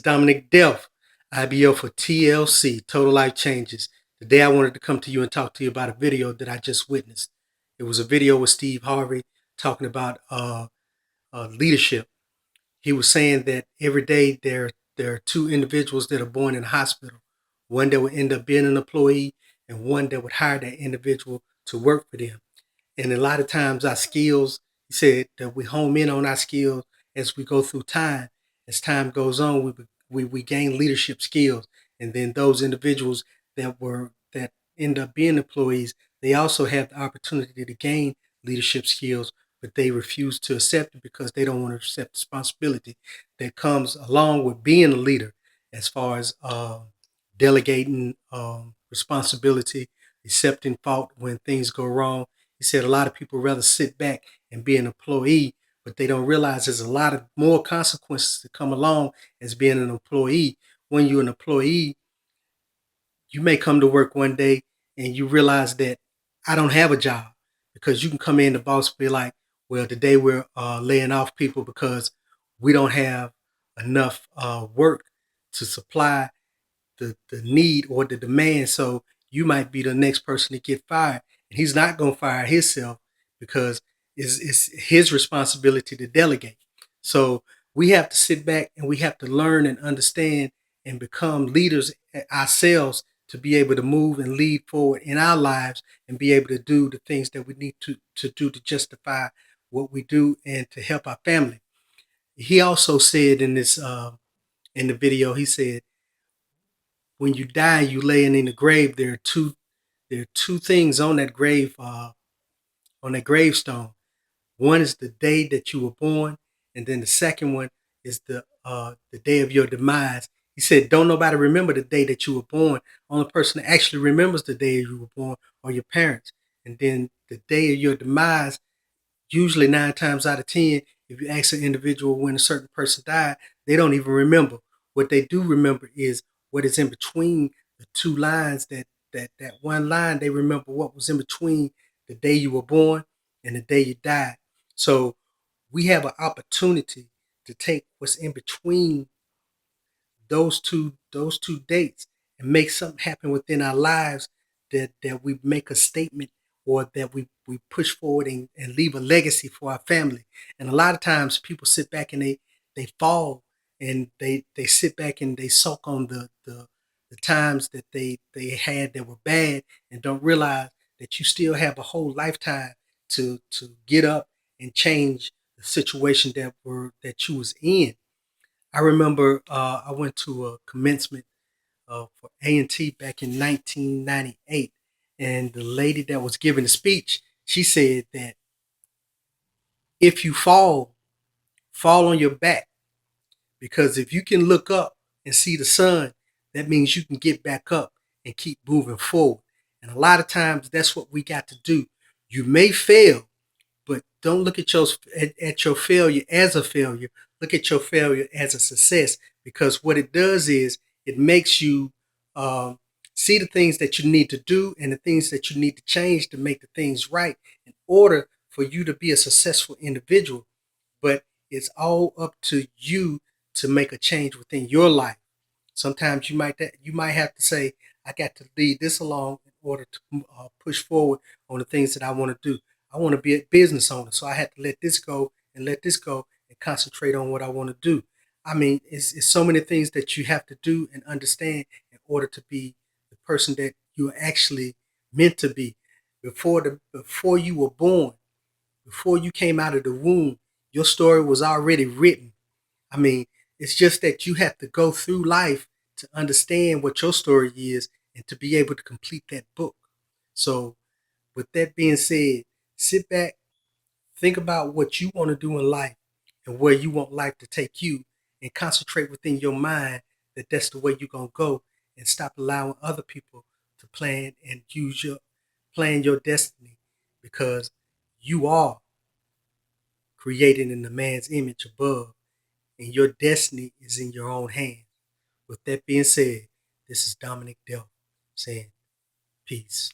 Dominic Delph, IBO for TLC, Total Life Changes. Today I wanted to come to you and talk to you about a video that I just witnessed. It was a video with Steve Harvey talking about leadership. He was saying that every day there are two individuals that are born in a hospital. One that would end up being an employee and one that would hire that individual to work for them. And a lot of times our skills, he said that we home in on our skills as we go through time. As time goes on, we gain leadership skills. And then those individuals that end up being employees, they also have the opportunity to gain leadership skills, but they refuse to accept it because they don't want to accept responsibility that comes along with being a leader, as far as delegating responsibility, accepting fault when things go wrong. He said a lot of people rather sit back and be an employee, but they don't realize there's a lot of more consequences that come along as being an employee. When you're an employee, you may come to work one day and you realize that I don't have a job, because you can come in, the boss be like, well, today we're laying off people because we don't have enough work to supply the need or the demand. So you might be the next person to get fired. And he's not going to fire himself because it's his responsibility to delegate. So we have to sit back and we have to learn and understand and become leaders ourselves to be able to move and lead forward in our lives and be able to do the things that we need to do to justify what we do and to help our family. He also said in this in the video, he said, when you die, you laying in the grave. There are two things on that grave, on that gravestone. One is the day that you were born, and then the second one is the day of your demise. He said, "Don't nobody remember the day that you were born. Only person that actually remembers the day you were born are your parents. And then the day of your demise, usually 9 times out of 10, if you ask an individual when a certain person died, they don't even remember. What they do remember is what is in between the two lines. That one line, they remember what was in between the day you were born and the day you died. So we have an opportunity to take what's in between those two dates and make something happen within our lives, that we make a statement, or that we push forward and leave a legacy for our family. And a lot of times people sit back and they fall, and they sit back and they soak on the times that they had that were bad, and don't realize that you still have a whole lifetime to get up and change the situation that you was in. I remember I went to a commencement for A&T back in 1998, and the lady that was giving the speech, she said that if you fall, fall on your back, because if you can look up and see the sun, that means you can get back up and keep moving forward. And a lot of times that's what we got to do. You may fail, but don't look at your failure as a failure. Look at your failure as a success, because what it does is it makes you see the things that you need to do and the things that you need to change to make the things right in order for you to be a successful individual. But it's all up to you to make a change within your life. Sometimes you might have to say, I got to leave this alone in order to push forward on the things that I want to do. I want to be a business owner, so I had to let this go and let this go and concentrate on what I want to do. I mean, it's so many things that you have to do and understand in order to be the person that you're actually meant to be. Before you were born, before you came out of the womb, your story was already written. I mean, it's just that you have to go through life to understand what your story is and to be able to complete that book. So, with that being said, sit back, think about what you want to do in life and where you want life to take you, and concentrate within your mind that that's the way you're going to go, and stop allowing other people to plan and plan your destiny, because you are created in the man's image above, and your destiny is in your own hands. With that being said, this is Dominic Dell saying peace.